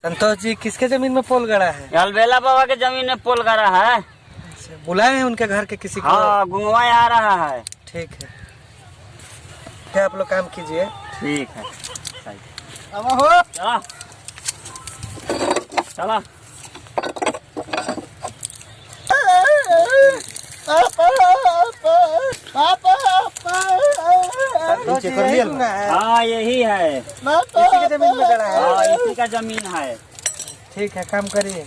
संतोष जी, किसके जमीन में पोल गड़ा है? अलबेला बाबा के जमीन में पोल गड़ा है। बुलाए हैं उनके घर के किसी को? हाँ, गुंगवा आ रहा है। ठीक है, क्या आप लोग काम कीजिए। ठीक है, अब हो चला चला। नीचे कर लिया। हाँ, यही है। इसी के जमीन में गड़ा है? हाँ, इसी का जमीन है। ठीक है, काम करिए।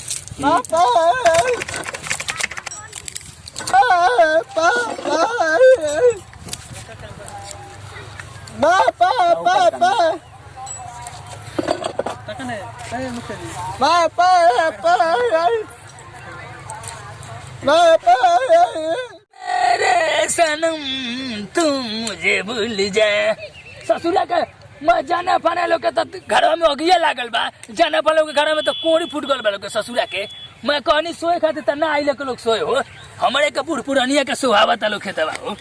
मेरे सनम तुम मुझे भूल जाए। ससुरा के मैं जाने पाने लोग के तो घर में अगिया लागल बा, जाने पाने लोग के घर में तो कोड़ी फूट गल बा लोग के ससुरा के। मैं कहनी सोए खातिर त ना आइले के लोग सोए हो, हमारे के बूढ़ पुरानिया के सुहावत लोग खेतवा हो।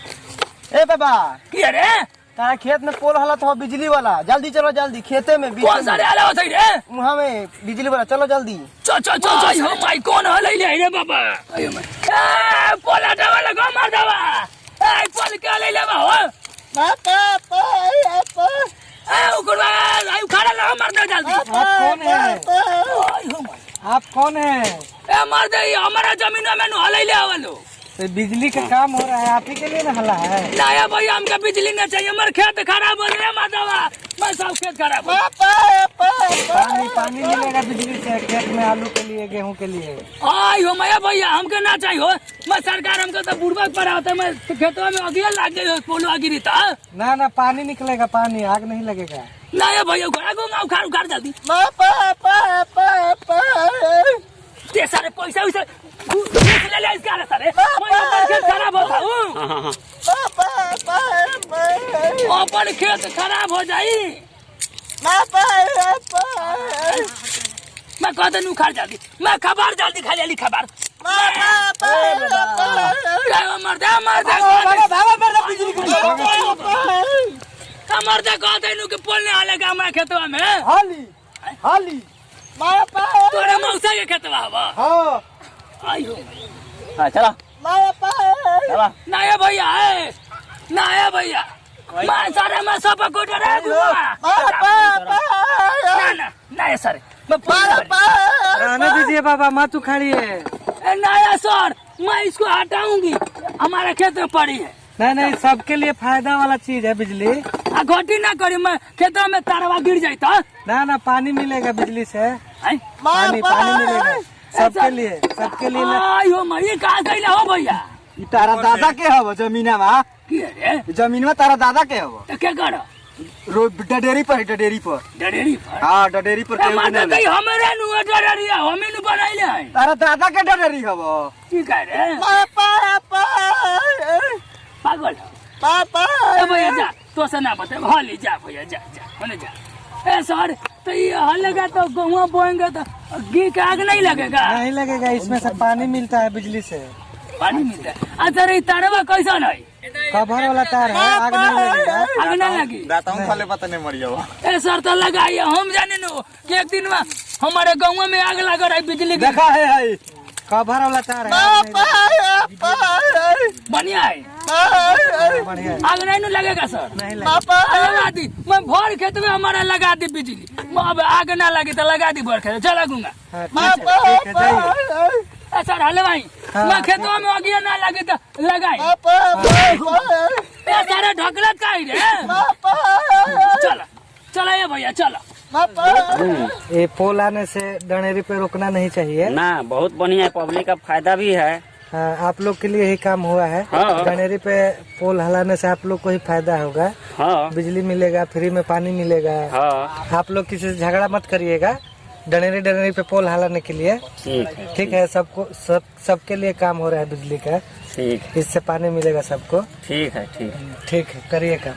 ए बाबा, की रे तारा खेत में पोल हला था बिजली वाला, जल्दी चलो जल्दी, खेते में कौन सा रे आला होत रे? वहाँ में बिजली वाला, चलो जल्दी। चल चल चल चल। हो माय कौन हलै ले रे बाबा? अयो मैं ए पोला डावा लगा मार दावा। ए पोल के ले लेबा हो ए उकड़वा। आयु खाड़ा लगा मार दे जल्दी। आप कौन है? अयो मैं आप कौन है? ए मार दे, हमारा जमीन में नु हलै ले आवलो। तो बिजली का काम हो रहा है, आप ही के लिए ना हला है। लाया भाई, हमके बिजली नहीं चाहिए, हमारे खेत खराब हो रहे माधवा। मैं सब खेत खराब हो। पानी पानी मिलेगा बिजली से खेत में, आलू के लिए, गेहूं के लिए। आई हो मैं भैया, हमके ना चाहिए हो। मैं सरकार हमको तो बुढ़बक पड़ा होता है, मैं खेतों में अगिया लाग गई हो, पोलो गिरी था ना ना, पानी निकलेगा, पानी, आग नहीं लगेगा। लाया भैया, उखाड़ उखाड़ जल्दी। ते सारे पैसा वैसा ले ले इसका सारे मैं खेत खराब होता हूँ। अपन खेत खराब हो जाई। मैं कहते नु उखाड़ जल्दी, मैं खबर जल्दी खा ले खबर। मरते कहते नु कि पोल नहीं हालेगा हमारे खेतवा में। हाली हाली तोरे मौसा के खेतवा हवा। हाँ आयो चला चला। नया भैया है, नया भैया मैं सारे मैं सब को डरा दूंगा। ना ना नया सर मैं आने दीजिए बाबा, मत उखाड़िए। नया सर मैं इसको हटाऊंगी, हमारे खेत में पड़ी है। नहीं नहीं, सबके लिए फायदा वाला चीज है बिजली। घोटी ना करी, मैं खेतों में तारवा गिर जाये तो ना ना, पानी मिलेगा बिजली से, पानी पानी मिलेगा सबके लिए, सबके लिए। आयो मैं ये कहा गई हो भैया? तारा दादा के हव जमीन में? जमीन में तारा दादा के हव? तो क्या करो? डडेरी पर, डडेरी पर। डडेरी पर? हाँ, डडेरी पर। हमारे नु डडेरी हमें नु बनाइले है। तारा दादा के डडेरी हव? की कह रे पागल ए भैया, जा तो से ना बता, हाली जा भैया, जा जा होने जा। ए सर तो ये हलेगा तो गेहूं बोएंगे तो घी का आग नहीं लगेगा? नहीं लगेगा, इसमें से पानी मिलता है बिजली से। पानी मिलता है? अच्छा रे तारवा कैसा नहीं? कवर वाला तार है, आग नहीं लगेगा। आग नहीं लगी? खाले पता नहीं मर जाओ। ए सर तो लगाइए, हम जाने नो कि एक दिन में हमारे गाँव में आग लगा रही बिजली की। देखा है कवर वाला तार है, बढ़िया है, बढ़िया। आग नहीं लगेगा सर? नहीं लगेगा। लगा दी, मैं भर खेत में हमारा लगा दी बिजली। अब आग ना लगी तो लगा दी भर खेत, चला दूंगा। हाँ, ठीक है, जाइए। सर हले भाई, मैं खेतों में अगिया ना लगे तो लगाई। सारे ढकलत का ही रे। चला चला ये भैया, चला। ये पोल आने से डनेरी पे रोकना नहीं चाहिए ना, बहुत बढ़िया है, पब्लिक का फायदा भी है। हाँ, आप लोग के लिए ही काम हुआ है। हाँ। डनेरी पे पोल हलाने से आप लोग को ही फायदा होगा। हाँ बिजली मिलेगा, फ्री में पानी मिलेगा। हाँ, आप लोग किसी से झगड़ा मत करिएगा डनेरी पे पोल हलाने के लिए। ठीक है, सबको सबके लिए काम हो रहा है बिजली का। ठीक, इससे पानी मिलेगा सबको। ठीक है, ठीक है। ठीक है, करिए काम।